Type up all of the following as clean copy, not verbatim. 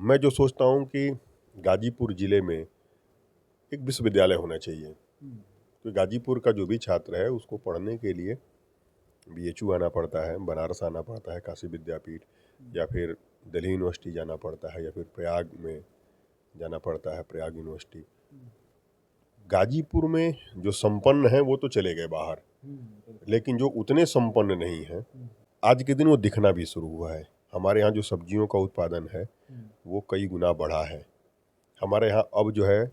मैं जो सोचता हूँ कि गाजीपुर ज़िले में एक विश्वविद्यालय होना चाहिए। तो गाजीपुर का जो भी छात्र है उसको पढ़ने के लिए BHU आना पड़ता है, बनारस आना पड़ता है, काशी विद्यापीठ, या फिर दिल्ली यूनिवर्सिटी जाना पड़ता है, या फिर प्रयाग में जाना पड़ता है, प्रयाग यूनिवर्सिटी। गाजीपुर में जो संपन्न हैं वो तो चले गए बाहर, लेकिन जो उतने संपन्न नहीं हैं आज के दिन वो दिखना भी शुरू हुआ है। हमारे यहाँ जो सब्जियों का उत्पादन है वो कई गुना बढ़ा है। हमारे यहाँ अब जो है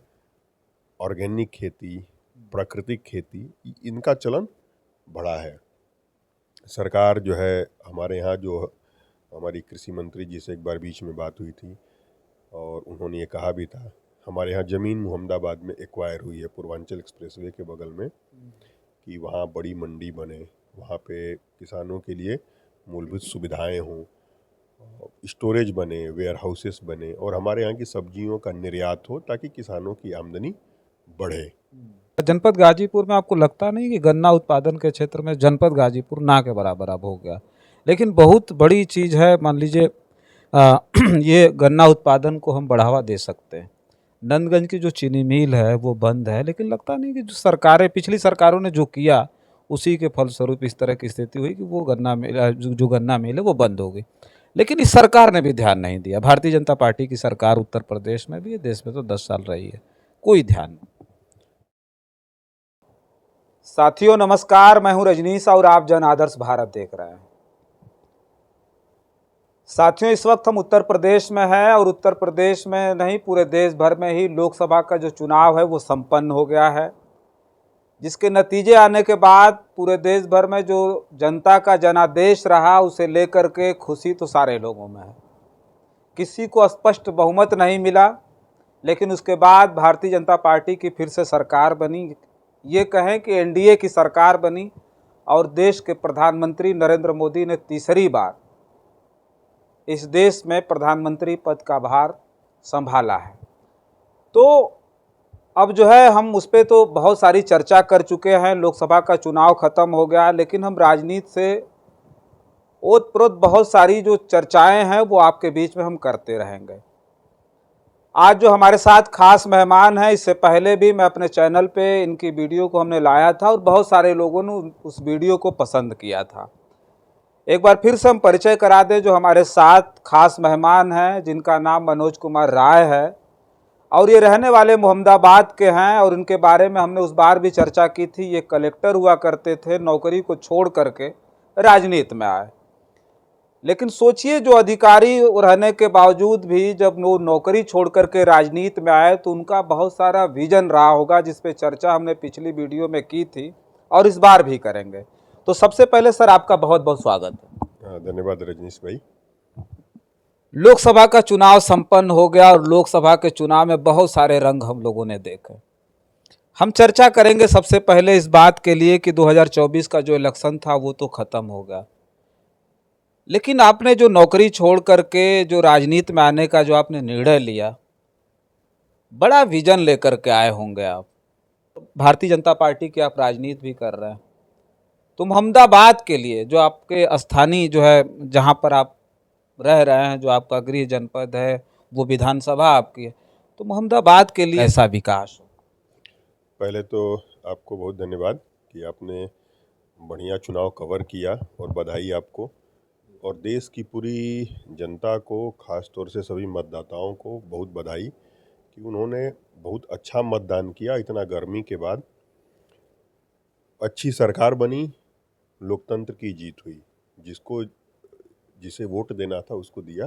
ऑर्गेनिक खेती, प्राकृतिक खेती, इनका चलन बढ़ा है। सरकार जो है हमारे यहाँ, जो हमारी कृषि मंत्री जी से एक बार बीच में बात हुई थी और उन्होंने ये कहा भी था, हमारे यहाँ ज़मीन मोहम्मदाबाद में एक्वायर हुई है पूर्वांचल एक्सप्रेसवे के बगल में, कि वहाँ बड़ी मंडी बने, वहाँ पे किसानों के लिए मूलभूत सुविधाएं हों, स्टोरेज बने, वेयर हाउसेस बने और हमारे यहाँ की सब्जियों का निर्यात हो ताकि किसानों की आमदनी बढ़े। जनपद गाजीपुर में आपको लगता नहीं कि गन्ना उत्पादन के क्षेत्र में जनपद गाजीपुर ना के बराबर अब हो गया? लेकिन बहुत बड़ी चीज़ है, मान लीजिए ये गन्ना उत्पादन को हम बढ़ावा दे सकते हैं। नंदगंज की जो चीनी मिल है वो बंद है, लेकिन लगता नहीं कि जो सरकारें, पिछली सरकारों ने जो किया उसी के फलस्वरूप इस तरह की स्थिति हुई कि वो गन्ना मिल, जो गन्ना मिल है वो बंद हो गई। लेकिन इस सरकार ने भी ध्यान नहीं दिया। भारतीय जनता पार्टी की सरकार उत्तर प्रदेश में भी है, देश में तो 10 साल रही है, कोई ध्यान नहीं। साथियों नमस्कार, मैं हूं रजनीश और आप जन आदर्श भारत देख रहे हैं। साथियों, इस वक्त हम उत्तर प्रदेश में हैं और उत्तर प्रदेश में नहीं, पूरे देश भर में ही लोकसभा का जो चुनाव है वो संपन्न हो गया है, जिसके नतीजे आने के बाद पूरे देश भर में जो जनता का जनादेश रहा उसे लेकर के खुशी तो सारे लोगों में है। किसी को स्पष्ट बहुमत नहीं मिला, लेकिन उसके बाद भारतीय जनता पार्टी की फिर से सरकार बनी। ये कहें कि एनडीए की सरकार बनी और देश के प्रधानमंत्री नरेंद्र मोदी ने तीसरी बार इस देश में प्रधानमंत्री पद का भार संभाला है। तो अब जो है हम उस पर तो बहुत सारी चर्चा कर चुके हैं। लोकसभा का चुनाव खत्म हो गया, लेकिन हम राजनीति से ओतप्रोत बहुत सारी जो चर्चाएं हैं वो आपके बीच में हम करते रहेंगे। आज जो हमारे साथ खास मेहमान हैं, इससे पहले भी मैं अपने चैनल पे इनकी वीडियो को हमने लाया था और बहुत सारे लोगों ने उस वीडियो को पसंद किया था। एक बार फिर से हम परिचय करा दें जो हमारे साथ खास मेहमान हैं, जिनका नाम मनोज कुमार राय है और ये रहने वाले मोहम्मदाबाद के हैं। और इनके बारे में हमने उस बार भी चर्चा की थी। ये कलेक्टर हुआ करते थे, नौकरी को छोड़ करके राजनीति में आए। लेकिन सोचिए, जो अधिकारी रहने के बावजूद भी जब वो नौकरी छोड़ करके राजनीति में आए तो उनका बहुत सारा विजन रहा होगा, जिस पे चर्चा हमने पिछली वीडियो में की थी और इस बार भी करेंगे। तो सबसे पहले सर आपका बहुत बहुत स्वागत है। धन्यवाद रजनीश भाई। लोकसभा का चुनाव संपन्न हो गया और लोकसभा के चुनाव में बहुत सारे रंग हम लोगों ने देखे। हम चर्चा करेंगे सबसे पहले इस बात के लिए कि 2024 का जो इलेक्शन था वो तो खत्म हो गया, लेकिन आपने जो नौकरी छोड़ करके जो राजनीति में आने का जो आपने निर्णय लिया, बड़ा विजन लेकर के आए होंगे आप। भारतीय जनता पार्टी की आप राजनीति भी कर रहे हैं, तो मोहम्मदाबाद के लिए जो आपके स्थानीय जो है, जहां पर आप रह रहे हैं, जो आपका गृह जनपद है, वो विधानसभा आपकी है, तो मोहम्मदाबाद के लिए ऐसा विकास हो। पहले तो आपको बहुत धन्यवाद कि आपने बढ़िया चुनाव कवर किया और बधाई आपको और देश की पूरी जनता को, खास तौर से सभी मतदाताओं को बहुत बधाई कि उन्होंने बहुत अच्छा मतदान किया। इतना गर्मी के बाद अच्छी सरकार बनी, लोकतंत्र की जीत हुई, जिसे वोट देना था उसको दिया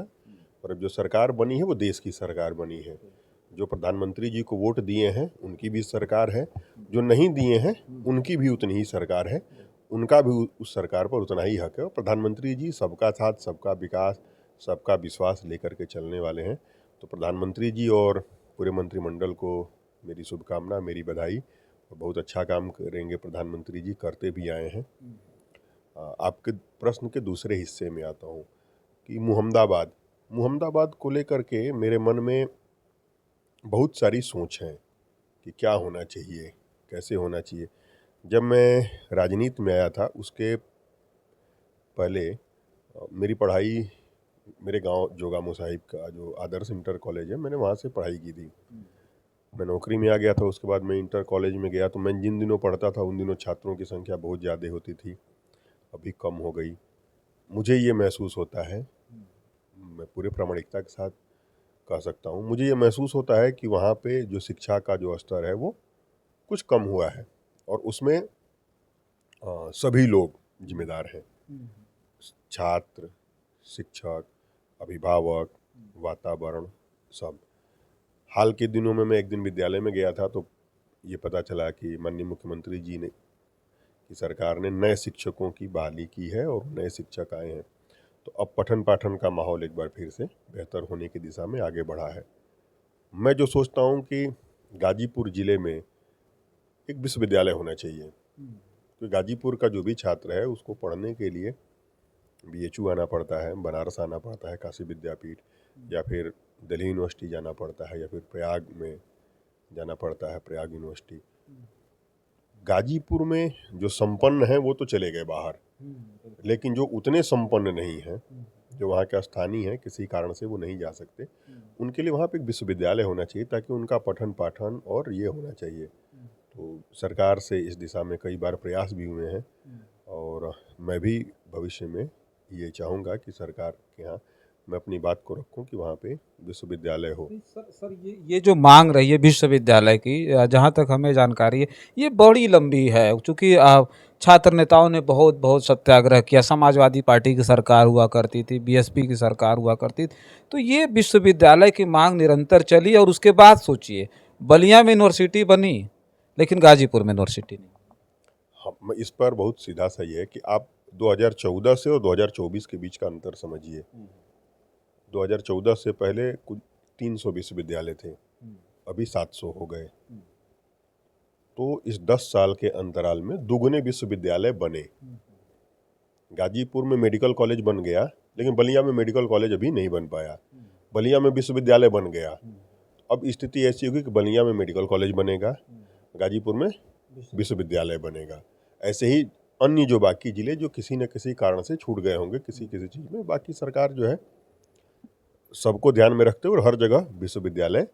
और अब जो सरकार बनी है वो देश की सरकार बनी है। जो प्रधानमंत्री जी को वोट दिए हैं उनकी भी सरकार है, जो नहीं दिए हैं उनकी भी उतनी ही सरकार है, उनका भी उस सरकार पर उतना ही हक है। और प्रधानमंत्री जी सबका साथ, सबका विकास, सबका विश्वास लेकर के चलने वाले हैं। तो प्रधानमंत्री जी और पूरे मंत्रिमंडल को मेरी शुभकामना, मेरी बधाई। और बहुत अच्छा काम करेंगे प्रधानमंत्री जी, करते भी आए हैं। आपके प्रश्न के दूसरे हिस्से में आता हूँ कि मुहम्मदाबाद को लेकर के मेरे मन में बहुत सारी सोच है कि क्या होना चाहिए, कैसे होना चाहिए। जब मैं राजनीति में आया था उसके पहले मेरी पढ़ाई मेरे गांव जोगामू साहिब का जो आदर्श इंटर कॉलेज है, मैंने वहाँ से पढ़ाई की थी। मैं नौकरी में आ गया था, उसके बाद मैं इंटर कॉलेज में गया, तो मैं जिन दिनों पढ़ता था उन दिनों छात्रों की संख्या बहुत ज़्यादा होती थी, अभी कम हो गई। मुझे ये महसूस होता है, मैं पूरे प्रामाणिकता के साथ कह सकता हूँ, मुझे ये महसूस होता है कि वहाँ पे जो शिक्षा का जो स्तर है वो कुछ कम हुआ है, और उसमें सभी लोग जिम्मेदार हैं। छात्र, शिक्षक, अभिभावक, वातावरण, सब। हाल के दिनों में मैं एक दिन विद्यालय में गया था, तो ये पता चला कि माननीय मुख्यमंत्री जी ने की सरकार ने नए शिक्षकों की बहाली की है और नए शिक्षक आए हैं। तो अब पठन पाठन का माहौल एक बार फिर से बेहतर होने की दिशा में आगे बढ़ा है। मैं जो सोचता हूँ कि गाजीपुर ज़िले में एक विश्वविद्यालय होना चाहिए, तो गाजीपुर का जो भी छात्र है उसको पढ़ने के लिए बीएचयू आना पड़ता है, बनारस आना पड़ता है, काशी विद्यापीठ, या फिर दिल्ली यूनिवर्सिटी जाना पड़ता है, या फिर प्रयाग में जाना पड़ता है, प्रयाग यूनिवर्सिटी। गाजीपुर में जो संपन्न हैं वो तो चले गए बाहर, लेकिन जो उतने संपन्न नहीं हैं, जो वहाँ के स्थानीय हैं, किसी कारण से वो नहीं जा सकते, उनके लिए वहाँ पे एक विश्वविद्यालय होना चाहिए, ताकि उनका पठन पाठन और ये होना चाहिए। तो सरकार से इस दिशा में कई बार प्रयास भी हुए हैं, और मैं भी भविष्य में ये चाहूँगा कि सरकार के यहाँ मैं अपनी बात को रखूं कि वहाँ पे विश्वविद्यालय हो। सर ये जो मांग रही है विश्वविद्यालय की, जहाँ तक हमें जानकारी है, ये बड़ी लंबी है, क्योंकि छात्र नेताओं ने बहुत बहुत सत्याग्रह किया। समाजवादी पार्टी की सरकार हुआ करती थी, बीएसपी की सरकार हुआ करती थी, तो ये विश्वविद्यालय की मांग निरंतर चली। और उसके बाद सोचिए, बलिया में यूनिवर्सिटी बनी, लेकिन गाजीपुर में यूनिवर्सिटी नहीं। हम इस पर बहुत सीधा सा ये है कि आप 2014 से और 2024 के बीच का अंतर समझिए। 2014 से पहले कुछ 300 विश्वविद्यालय थे, अभी 700 हो गए। तो इस 10 साल के अंतराल में दुगने विश्वविद्यालय बने। गाजीपुर में मेडिकल कॉलेज बन गया, लेकिन बलिया में मेडिकल कॉलेज अभी नहीं बन पाया। बलिया में विश्वविद्यालय बन गया, अब स्थिति ऐसी होगी कि बलिया में मेडिकल कॉलेज बनेगा, गाजीपुर में विश्वविद्यालय बनेगा। ऐसे ही अन्य जो बाकी जिले जो किसी न किसी कारण से छूट गए होंगे किसी किसी चीज़ में, बाकी सरकार जो है सबको ध्यान में रखते हुए हर जगह विश्वविद्यालय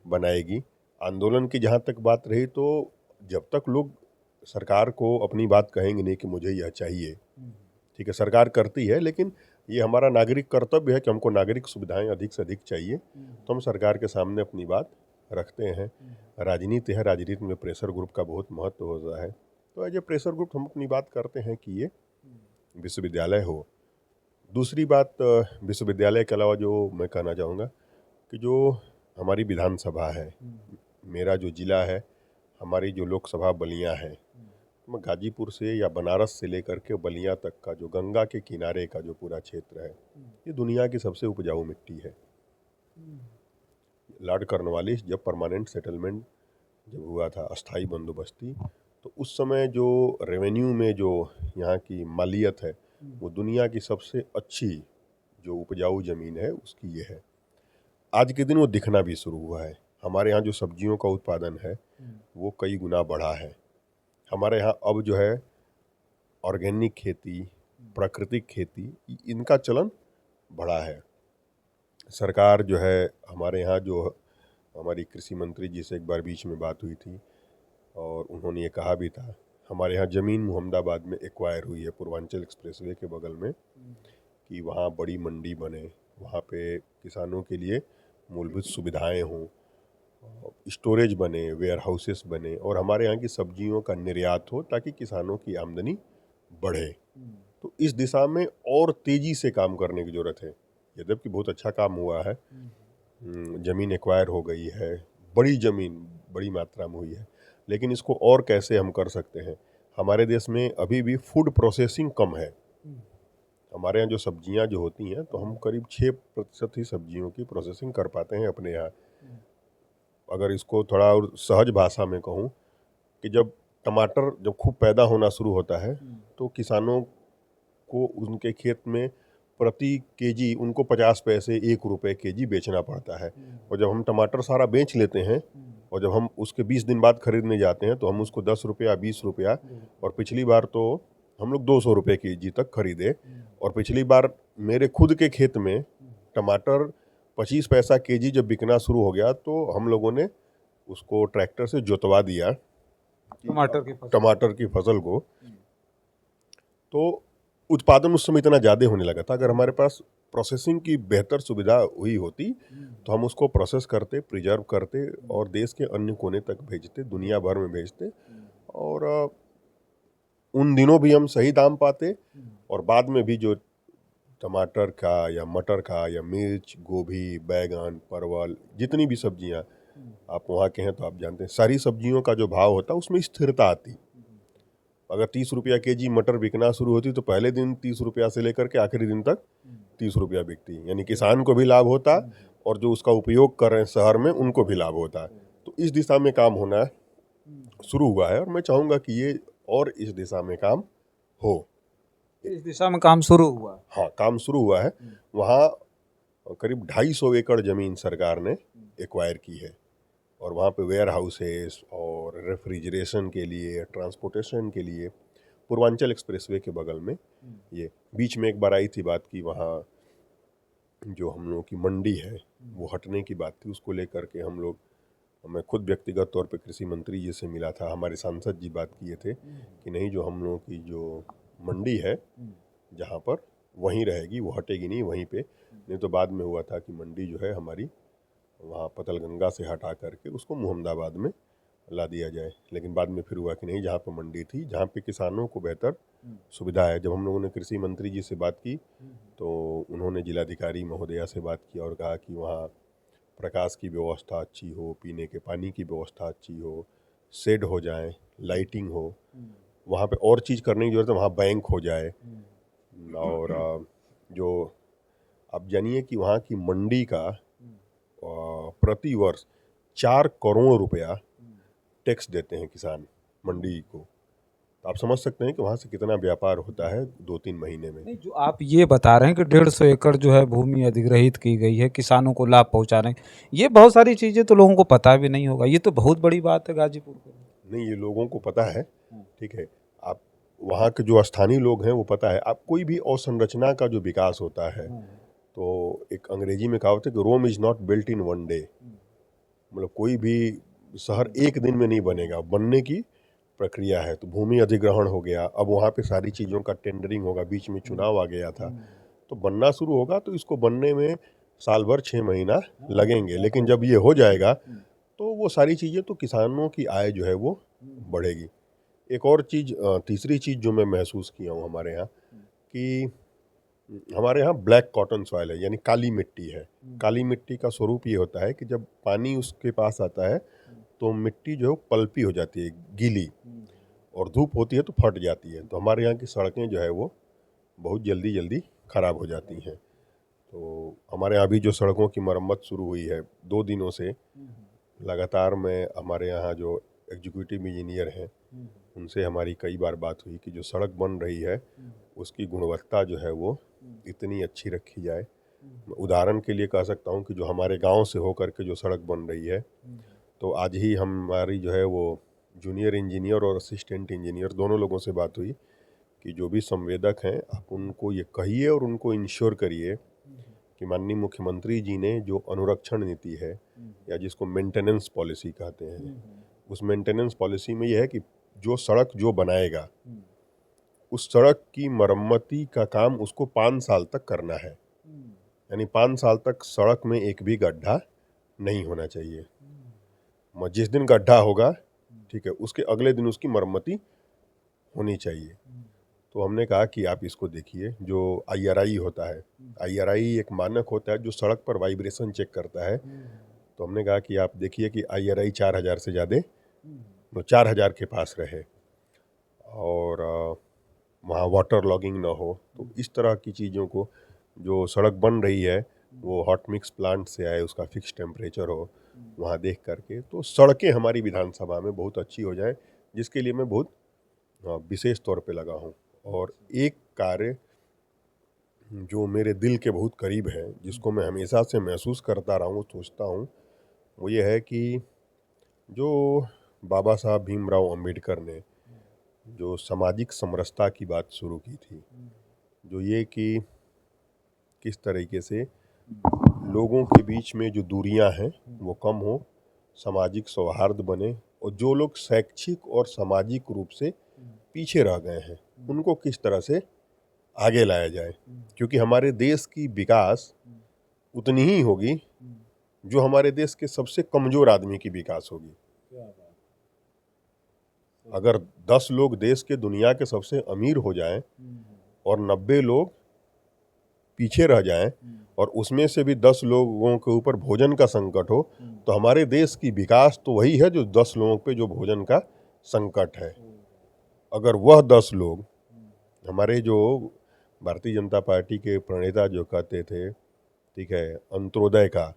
बनाएगी। आंदोलन की जहाँ तक बात रही, तो जब तक लोग सरकार को अपनी बात कहेंगे नहीं कि मुझे यह चाहिए, ठीक है, सरकार करती है, लेकिन ये हमारा नागरिक कर्तव्य है कि हमको नागरिक सुविधाएं अधिक से अधिक चाहिए, तो हम सरकार के सामने अपनी बात रखते हैं। राजनीति है, राजनीति में प्रेशर ग्रुप का बहुत महत्व होता है, तो एज ए प्रेशर ग्रुप हम अपनी बात करते हैं कि ये विश्वविद्यालय हो। दूसरी बात, विश्वविद्यालय के अलावा जो मैं कहना चाहूँगा कि जो हमारी विधानसभा है, मेरा जो ज़िला है, हमारी जो लोकसभा बलिया है, मैं गाजीपुर से या बनारस से लेकर के बलिया तक का जो गंगा के किनारे का जो पूरा क्षेत्र है, ये दुनिया की सबसे उपजाऊ मिट्टी है। लॉर्ड कॉर्नवालिस जब परमानेंट सेटलमेंट जब हुआ था, अस्थाई बंदोबस्ती, तो उस समय जो रेवेन्यू में जो यहाँ की मालियत है, वो दुनिया की सबसे अच्छी जो उपजाऊ ज़मीन है उसकी ये है। आज के दिन वो दिखना भी शुरू हुआ है। हमारे यहाँ जो सब्जियों का उत्पादन है वो कई गुना बढ़ा है। हमारे यहाँ अब जो है ऑर्गेनिक खेती, प्राकृतिक खेती, इनका चलन बढ़ा है। सरकार जो है हमारे यहाँ, जो हमारी कृषि मंत्री जी से एक बार बीच में बात हुई थी, और उन्होंने ये कहा भी था, हमारे यहाँ ज़मीन मुहम्मदाबाद में एक्वायर हुई है, पूर्वांचल एक्सप्रेसवे के बगल में, कि वहाँ बड़ी मंडी बने, वहाँ पे किसानों के लिए मूलभूत सुविधाएं हों, स्टोरेज बने, वेयर हाउसेस बने, और हमारे यहाँ की सब्जियों का निर्यात हो, ताकि किसानों की आमदनी बढ़े। तो इस दिशा में और तेज़ी से काम करने की ज़रूरत है। यद्यपि बहुत अच्छा काम हुआ है, ज़मीन एक्वायर हो गई है, बड़ी ज़मीन बड़ी मात्रा में हुई है, लेकिन इसको और कैसे हम कर सकते हैं। हमारे देश में अभी भी फूड प्रोसेसिंग कम है। हमारे यहाँ जो सब्जियाँ जो होती हैं, तो हम करीब 6% ही सब्जियों की प्रोसेसिंग कर पाते हैं अपने यहाँ। अगर इसको थोड़ा और सहज भाषा में कहूँ, कि जब टमाटर जब खूब पैदा होना शुरू होता है, तो किसानों को उनके खेत में प्रति केजी उनको 50 पैसे 1 रुपये केजी बेचना पड़ता है। और जब हम टमाटर सारा बेच लेते हैं, और जब हम उसके 20 दिन बाद खरीदने जाते हैं, तो हम उसको 10 रुपया 20 रुपया, और पिछली बार तो हम लोग 200 रुपये केजी तक खरीदे। और पिछली बार मेरे खुद के खेत में टमाटर 25 पैसा केजी जब बिकना शुरू हो गया तो हम लोगों ने उसको ट्रैक्टर से जोतवा दिया टमाटर की फसल को। तो उत्पादन उस समय इतना ज़्यादा होने लगा था। अगर हमारे पास प्रोसेसिंग की बेहतर सुविधा हुई होती तो हम उसको प्रोसेस करते, प्रिजर्व करते और देश के अन्य कोने तक भेजते, दुनिया भर में भेजते, और उन दिनों भी हम सही दाम पाते, और बाद में भी जो टमाटर का या मटर का या मिर्च, गोभी, बैगन, परवल, जितनी भी सब्जियां आप वहाँ के हैं तो आप जानते हैं, सारी सब्जियों का जो भाव होता है उसमें स्थिरता आती। अगर 30 रुपया केजी मटर बिकना शुरू होती तो पहले दिन 30 रुपया से लेकर के आखिरी दिन तक 30 रुपया बिकती, यानी किसान को भी लाभ होता और जो उसका उपयोग कर रहे हैं शहर में उनको भी लाभ होता। तो इस दिशा में काम होना शुरू हुआ है और मैं चाहूँगा कि ये और इस दिशा में काम हो। इस दिशा में काम शुरू हुआ? हाँ, काम शुरू हुआ है। वहाँ करीब 250 एकड़ ज़मीन सरकार ने एक्वायर की है और वहाँ पे वेयर हाउसेस और रेफ्रिजरेशन के लिए, ट्रांसपोर्टेशन के लिए, पूर्वांचल एक्सप्रेसवे के बगल में ये बीच में एक बार आई थी बात की वहाँ जो हम लोगों की मंडी है वो हटने की बात थी। उसको लेकर के हम लोग, मैं खुद व्यक्तिगत तौर पे कृषि मंत्री जी से मिला था, हमारे सांसद जी बात किए थे कि नहीं, जो हम लोगों की जो मंडी है जहाँ पर वहीं रहेगी, वो हटेगी नहीं वहीं पे। नहीं तो बाद में हुआ था कि मंडी जो है हमारी वहाँ पतलगंगा से हटा करके उसको मोहम्मदाबाद में ला दिया जाए, लेकिन बाद में फिर हुआ कि नहीं, जहाँ पर मंडी थी, जहाँ पे किसानों को बेहतर सुविधा है। जब हम लोगों ने कृषि मंत्री जी से बात की तो उन्होंने जिलाधिकारी महोदया से बात की और कहा कि वहाँ प्रकाश की व्यवस्था अच्छी हो, पीने के पानी की व्यवस्था अच्छी हो, शेड हो जाए, लाइटिंग हो, वहाँ पे और चीज़ करने की जरूरत है, वहाँ बैंक हो जाए। और जो आप जानिए कि वहाँ की मंडी का प्रति वर्ष 4 करोड़ रुपया टैक्स देते हैं किसान मंडी को। तो आप समझ सकते हैं कि वहाँ से कितना व्यापार होता है 2-3 महीने में। नहीं, जो आप ये बता रहे हैं कि 150 एकड़ जो है भूमि अधिग्रहित की गई है, किसानों को लाभ पहुंचा रहे हैं, ये बहुत सारी चीज़ें तो लोगों को पता भी नहीं होगा। ये तो बहुत बड़ी बात है गाजीपुर के लिए। नहीं, ये लोगों को पता है, ठीक है। आप वहाँ के जो स्थानीय लोग हैं वो पता है। आप कोई भी अवसंरचना का जो विकास होता है तो एक अंग्रेजी में कहावत है कि Rome is not built in one day. मतलब कोई भी शहर एक दिन में नहीं बनेगा, बनने की प्रक्रिया है। तो भूमि अधिग्रहण हो गया, अब वहाँ पे सारी चीज़ों का टेंडरिंग होगा, बीच में चुनाव आ गया था, तो बनना शुरू होगा। तो इसको बनने में साल भर 6 महीना लगेंगे, लेकिन जब ये हो जाएगा तो वो सारी चीज़ें, तो किसानों की आय जो है वो बढ़ेगी। एक और चीज़, तीसरी चीज़ जो मैं महसूस किया हूँ हमारे यहाँ, कि हमारे यहाँ ब्लैक कॉटन सॉइल है, यानी काली मिट्टी है। काली मिट्टी का स्वरूप ये होता है कि जब पानी उसके पास आता है तो मिट्टी जो है पल्पी हो जाती है, गीली, और धूप होती है तो फट जाती है। तो हमारे यहाँ की सड़कें जो है वो बहुत जल्दी जल्दी ख़राब हो जाती हैं। तो हमारे यहाँ भी जो सड़कों की मरम्मत शुरू हुई है 2 दिनों से लगातार, में हमारे यहाँ जो एग्जीक्यूटिव इंजीनियर हैं उनसे हमारी कई बार बात हुई कि जो सड़क बन रही है उसकी गुणवत्ता जो है वो इतनी अच्छी रखी जाए। उदाहरण के लिए कह सकता हूँ कि जो हमारे गांव से होकर के जो सड़क बन रही है, तो आज ही हमारी जो है वो जूनियर इंजीनियर और असिस्टेंट इंजीनियर दोनों लोगों से बात हुई कि जो भी संवेदक हैं आप उनको ये कहिए और उनको इंश्योर करिए कि माननीय मुख्यमंत्री जी ने जो अनुरक्षण नीति है, या जिसको मेंटेनेंस पॉलिसी कहते हैं, उस मेंटेनेंस पॉलिसी में यह है कि जो सड़क जो बनाएगा उस सड़क की मरम्मती का काम उसको 5 साल तक करना है। यानी 5 साल तक सड़क में एक भी गड्ढा नहीं होना चाहिए। जिस दिन गड्ढा होगा, ठीक है, उसके अगले दिन उसकी मरम्मती होनी चाहिए। तो हमने कहा कि आप इसको देखिए, जो IRI होता है, IRI एक मानक होता है जो सड़क पर वाइब्रेशन चेक करता है। तो हमने कहा कि आप देखिए कि IRI 4000 से ज़्यादा, 4000 के पास रहे, और वहाँ वाटर लॉगिंग ना हो। तो इस तरह की चीज़ों को, जो सड़क बन रही है वो हॉट मिक्स प्लांट से आए, उसका फिक्स टेम्परेचर हो, वहाँ देख करके तो सड़कें हमारी विधानसभा में बहुत अच्छी हो जाए, जिसके लिए मैं बहुत विशेष तौर पे लगा हूँ। और एक कार्य जो मेरे दिल के बहुत करीब है, जिसको मैं हमेशा से महसूस करता रहा हूँ, सोचता हूँ, वो ये है कि जो बाबा साहब भीमराव अंबेडकर ने जो सामाजिक समरसता की बात शुरू की थी, जो ये कि किस तरीके से लोगों के बीच में जो दूरियां हैं वो कम हो, सामाजिक सौहार्द बने, और जो लोग शैक्षिक और सामाजिक रूप से पीछे रह गए हैं उनको किस तरह से आगे लाया जाए, क्योंकि हमारे देश की विकास उतनी ही होगी जो हमारे देश के सबसे कमज़ोर आदमी की विकास होगी। अगर 10 लोग देश के दुनिया के सबसे अमीर हो जाएं और 90 लोग पीछे रह जाएं और उसमें से भी 10 लोगों के ऊपर भोजन का संकट हो, तो हमारे देश की विकास तो वही है जो 10 लोगों पे जो भोजन का संकट है। अगर वह 10 लोग, हमारे जो भारतीय जनता पार्टी के प्रणेता जो कहते थे, ठीक है, अंत्योदय का,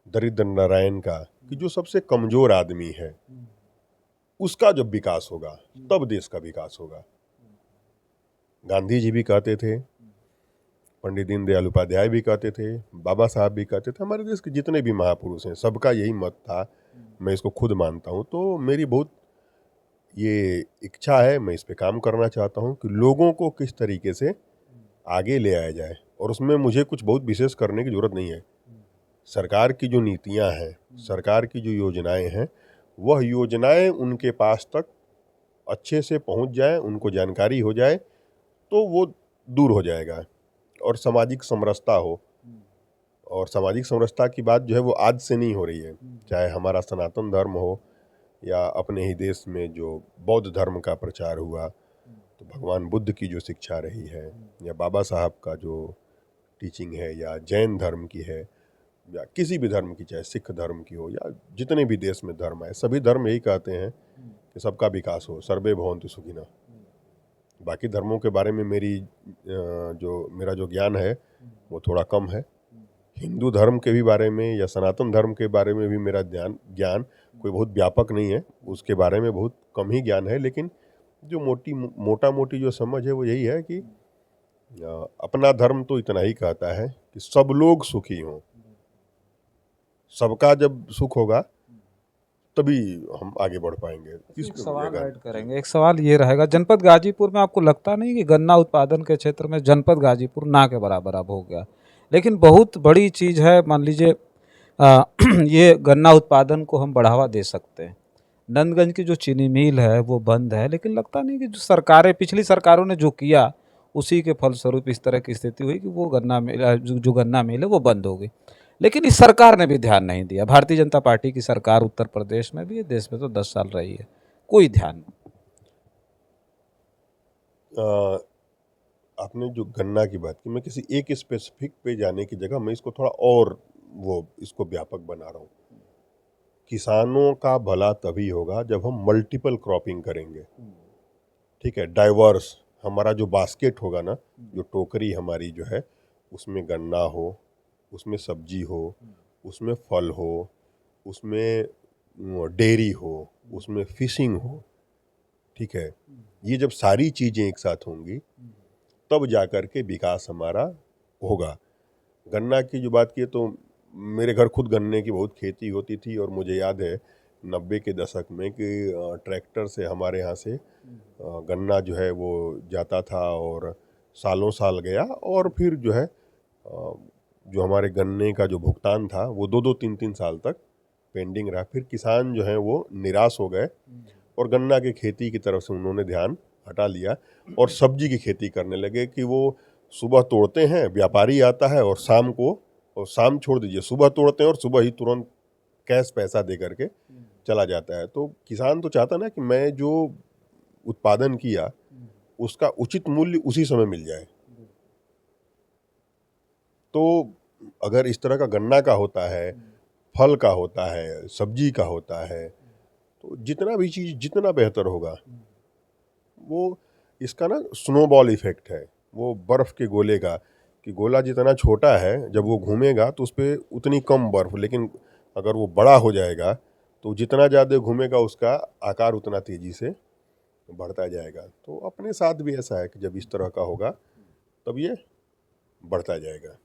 दरिद्र नारायण का, कि जो सबसे कमज़ोर आदमी है उसका जब विकास होगा तब देश का विकास होगा। गांधी जी भी कहते थे, पंडित दीनदयाल उपाध्याय भी कहते थे, बाबा साहब भी कहते थे, हमारे देश के जितने भी महापुरुष हैं सबका यही मत था। मैं इसको खुद मानता हूँ। तो मेरी बहुत ये इच्छा है, मैं इस पे काम करना चाहता हूँ कि लोगों को किस तरीके से आगे ले आया जाए, और उसमें मुझे कुछ बहुत विशेष करने की ज़रूरत नहीं है। सरकार की जो नीतियाँ हैं, सरकार की जो योजनाएं हैं, वह योजनाएं उनके पास तक अच्छे से पहुंच जाए, उनको जानकारी हो जाए तो वो दूर हो जाएगा, और सामाजिक समरसता हो। और सामाजिक समरसता की बात जो है वो आज से नहीं हो रही है, चाहे हमारा सनातन धर्म हो या अपने ही देश में जो बौद्ध धर्म का प्रचार हुआ, तो भगवान बुद्ध की जो शिक्षा रही है, या बाबा साहब का जो टीचिंग है, या जैन धर्म की है, या किसी भी धर्म की, चाहे सिख धर्म की हो, या जितने भी देश में धर्म है, सभी धर्म यही कहते हैं कि सबका विकास हो, सर्वे भवन्तु सुखिनः। बाकी धर्मों के बारे में मेरा जो ज्ञान है वो थोड़ा कम है। हिंदू धर्म के भी बारे में या सनातन धर्म के बारे में भी मेरा ज्ञान कोई बहुत व्यापक नहीं है, उसके बारे में बहुत कम ही ज्ञान है। लेकिन जो मोटा मोटी जो समझ है वो यही है कि अपना धर्म तो इतना ही कहता है कि सब लोग सुखी हों। सबका जब सुख होगा तभी हम आगे बढ़ पाएंगे। एक सवाल ऐड करेंगे, एक सवाल ये रहेगा, जनपद गाजीपुर में आपको लगता नहीं कि गन्ना उत्पादन के क्षेत्र में जनपद गाजीपुर ना के बराबर अब हो गया? लेकिन बहुत बड़ी चीज़ है, मान लीजिए ये गन्ना उत्पादन को हम बढ़ावा दे सकते हैं। नंदगंज की जो चीनी मिल है वो बंद है, लेकिन लगता नहीं कि जो सरकारें, पिछली सरकारों ने जो किया उसी के फलस्वरूप इस तरह की स्थिति हुई कि वो गन्ना मिल, जो गन्ना मिल है वो बंद हो गई। लेकिन इस सरकार ने भी ध्यान नहीं दिया। भारतीय जनता पार्टी की सरकार उत्तर प्रदेश में भी है, देश में तो 10 साल रही है, कोई ध्यान नहीं। आपने जो गन्ना की बात की, मैं किसी एक स्पेसिफिक पे जाने की जगह मैं इसको थोड़ा और इसको व्यापक बना रहा हूँ। किसानों का भला तभी होगा जब हम मल्टीपल क्रॉपिंग करेंगे, ठीक है, डाइवर्स। हमारा जो बास्केट होगा ना, जो टोकरी हमारी जो है, उसमें गन्ना हो, उसमें सब्जी हो, उसमें फल हो, उसमें डेयरी हो, उसमें फिशिंग हो, ठीक है। ये जब सारी चीज़ें एक साथ होंगी तब जाकर के विकास हमारा होगा। गन्ना की जो बात की तो मेरे घर खुद गन्ने की बहुत खेती होती थी, और मुझे याद है 90 के दशक में कि ट्रैक्टर से हमारे यहाँ से गन्ना जो है वो जाता था, और सालों साल गया, और फिर जो है जो हमारे गन्ने का जो भुगतान था वो 2-2, 3-3 साल तक पेंडिंग रहा। फिर किसान जो है वो निराश हो गए और गन्ना की खेती की तरफ से उन्होंने ध्यान हटा लिया और सब्जी की खेती करने लगे कि वो सुबह तोड़ते हैं, व्यापारी आता है और शाम छोड़ दीजिए, सुबह तोड़ते हैं और सुबह ही तुरंत कैश पैसा दे करके चला जाता है। तो किसान तो चाहता ना कि मैं जो उत्पादन किया उसका उचित मूल्य उसी समय मिल जाए। तो अगर इस तरह का गन्ना का होता है, फल का होता है, सब्जी का होता है, तो जितना भी चीज़ जितना बेहतर होगा, वो इसका ना स्नोबॉल इफेक्ट है, वो बर्फ़ के गोले का, कि गोला जितना छोटा है जब वो घूमेगा तो उस पर उतनी कम बर्फ़, लेकिन अगर वो बड़ा हो जाएगा तो जितना ज़्यादा घूमेगा उसका आकार उतना तेज़ी से बढ़ता जाएगा। तो अपने साथ भी ऐसा है कि जब इस तरह का होगा तब ये बढ़ता जाएगा।